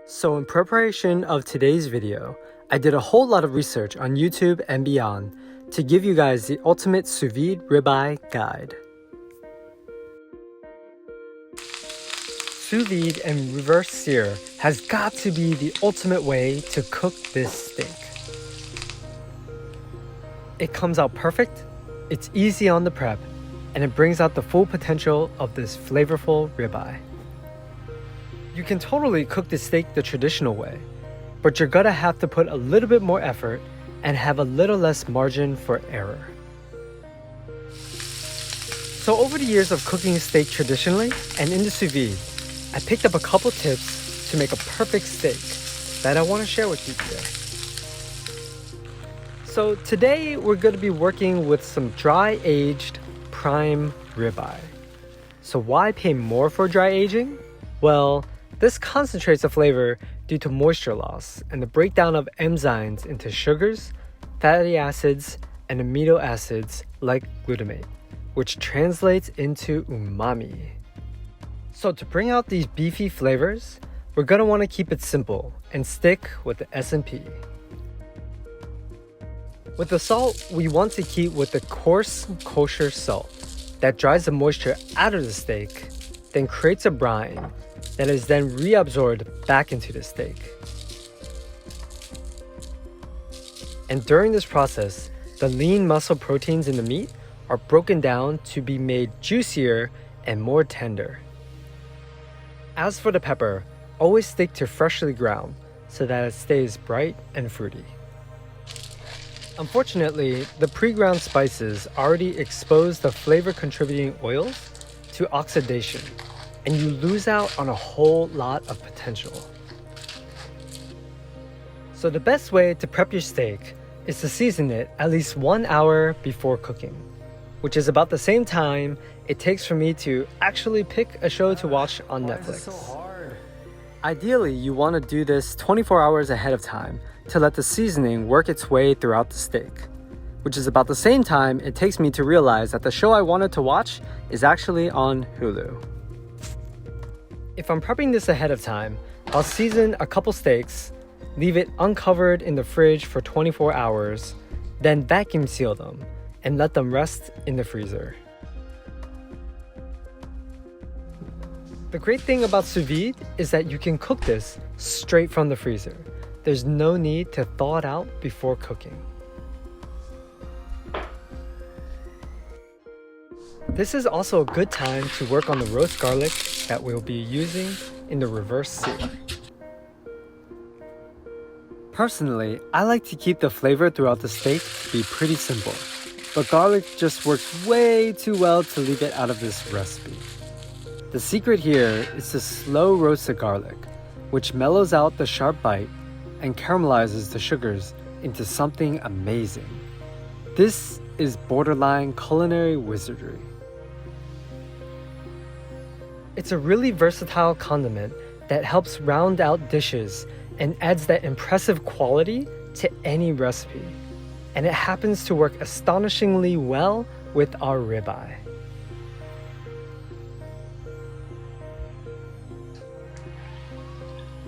So in preparation of today's video, I did a whole lot of research on YouTube and beyond to give you guys the ultimate sous vide ribeye guide. Sous vide and reverse sear has got to be the ultimate way to cook this steak. It comes out perfect, it's easy on the prep, and it brings out the full potential of this flavorful ribeye. You can totally cook the steak the traditional way, but you're gonna have to put a little bit more effort and have a little less margin for error. So over the years of cooking steak traditionally and in the sous vide, I picked up a couple tips to make a perfect steak that I want to share with you today. So today we're going to be working with some dry-aged prime ribeye. So why pay more for dry aging? Well, this concentrates the flavor due to moisture loss and the breakdown of enzymes into sugars, fatty acids, and amino acids like glutamate, which translates into umami. So to bring out these beefy flavors, we're going to want to keep it simple and stick with the S&P. With the salt, we want to keep with the coarse kosher salt that dries the moisture out of the steak, then creates a brine that is then reabsorbed back into the steak. And during this process, the lean muscle proteins in the meat are broken down to be made juicier and more tender. As for the pepper, always stick to freshly ground so that it stays bright and fruity. Unfortunately, the pre-ground spices already expose the flavor contributing oils to oxidation, and you lose out on a whole lot of potential. So the best way to prep your steak is to season it at least 1 hour before cooking, which is about the same time it takes for me to actually pick a show to watch on Netflix. Why is this so hard? Ideally, you want to do this 24 hours ahead of time to let the seasoning work its way throughout the steak, which is about the same time it takes me to realize that the show I wanted to watch is actually on Hulu. If I'm prepping this ahead of time, I'll season a couple steaks, leave it uncovered in the fridge for 24 hours, then vacuum seal them and let them rest in the freezer. The great thing about sous vide is that you can cook this straight from the freezer. There's no need to thaw it out before cooking. This is also a good time to work on the roast garlic that we'll be using in the reverse sear. Personally, I like to keep the flavor throughout the steak to be pretty simple, but garlic just works way too well to leave it out of this recipe. The secret here is to slow roast the garlic, which mellows out the sharp bite and caramelizes the sugars into something amazing. This is borderline culinary wizardry. It's a really versatile condiment that helps round out dishes and adds that impressive quality to any recipe. And it happens to work astonishingly well with our ribeye.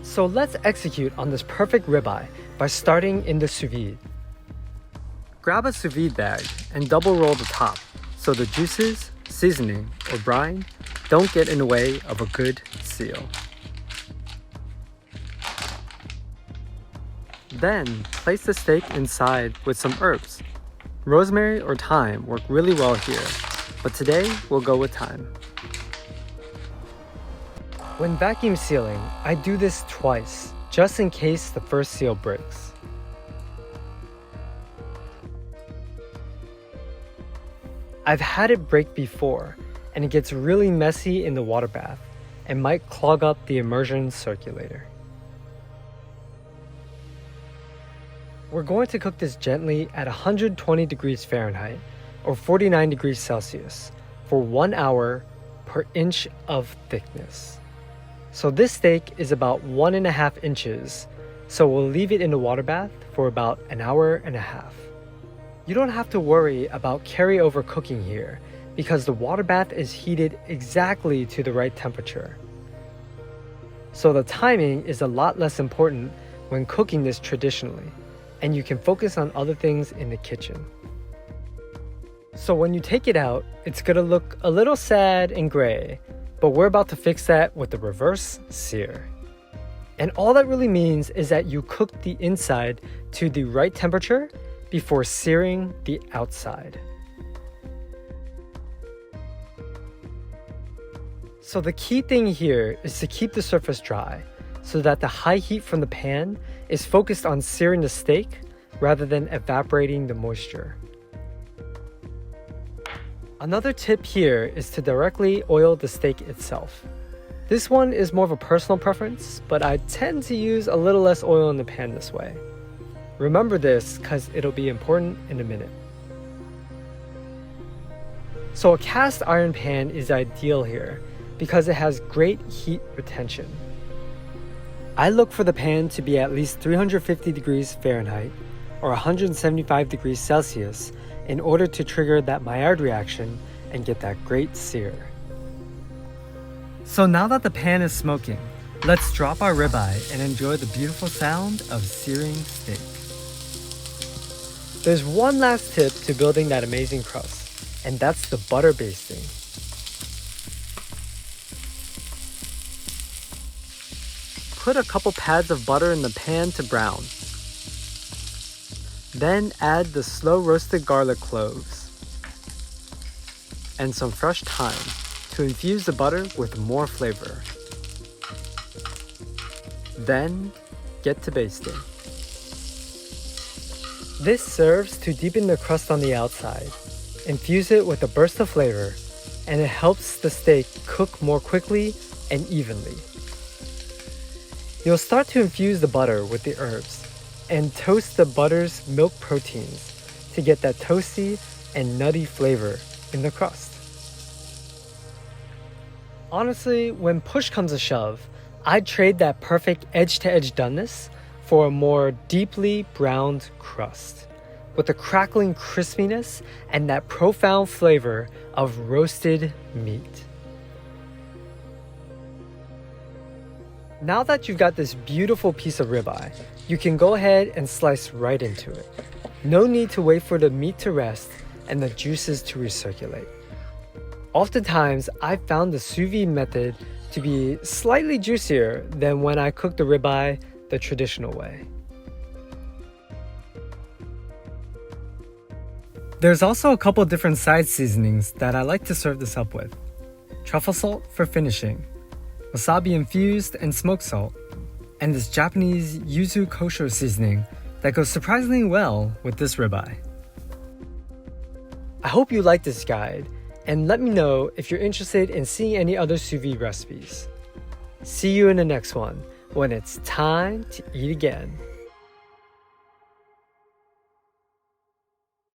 So let's execute on this perfect ribeye by starting in the sous vide. Grab a sous vide bag and double roll the top so the juices, seasoning, or brine don't get in the way of a good seal. Then place the steak inside with some herbs. Rosemary or thyme work really well here, but today we'll go with thyme. When vacuum sealing, I do this twice, just in case the first seal breaks. I've had it break before, and it gets really messy in the water bath and might clog up the immersion circulator. We're going to cook this gently at 120 degrees Fahrenheit or 49 degrees Celsius for 1 hour per inch of thickness. So this steak is about 1.5 inches, so we'll leave it in the water bath for about an hour and a half. You don't have to worry about carryover cooking here because the water bath is heated exactly to the right temperature. So the timing is a lot less important when cooking this traditionally, and you can focus on other things in the kitchen. So when you take it out, it's gonna look a little sad and gray, but we're about to fix that with the reverse sear. And all that really means is that you cook the inside to the right temperature before searing the outside. So the key thing here is to keep the surface dry so that the high heat from the pan is focused on searing the steak rather than evaporating the moisture. Another tip here is to directly oil the steak itself. This one is more of a personal preference, but I tend to use a little less oil in the pan this way. Remember this because it'll be important in a minute. So a cast iron pan is ideal here because it has great heat retention. I look for the pan to be at least 350 degrees Fahrenheit or 175 degrees Celsius in order to trigger that Maillard reaction and get that great sear. So now that the pan is smoking, let's drop our ribeye and enjoy the beautiful sound of searing steak. There's one last tip to building that amazing crust, and that's the butter basting. Put a couple pads of butter in the pan to brown. Then add the slow roasted garlic cloves and some fresh thyme to infuse the butter with more flavor. Then get to basting. This serves to deepen the crust on the outside, infuse it with a burst of flavor, and it helps the steak cook more quickly and evenly. You'll start to infuse the butter with the herbs and toast the butter's milk proteins to get that toasty and nutty flavor in the crust. Honestly, when push comes to shove, I'd trade that perfect edge-to-edge doneness for a more deeply browned crust with the crackling crispiness and that profound flavor of roasted meat. Now that you've got this beautiful piece of ribeye, you can go ahead and slice right into it. No need to wait for the meat to rest and the juices to recirculate. Oftentimes, I've found the sous vide method to be slightly juicier than when I cook the ribeye the traditional way. There's also a couple different side seasonings that I like to serve this up with. Truffle salt for finishing, wasabi infused and smoked salt, and this Japanese yuzu kosho seasoning that goes surprisingly well with this ribeye. I hope you like this guide, and let me know if you're interested in seeing any other sous vide recipes. See you in the next one, when it's time to eat again.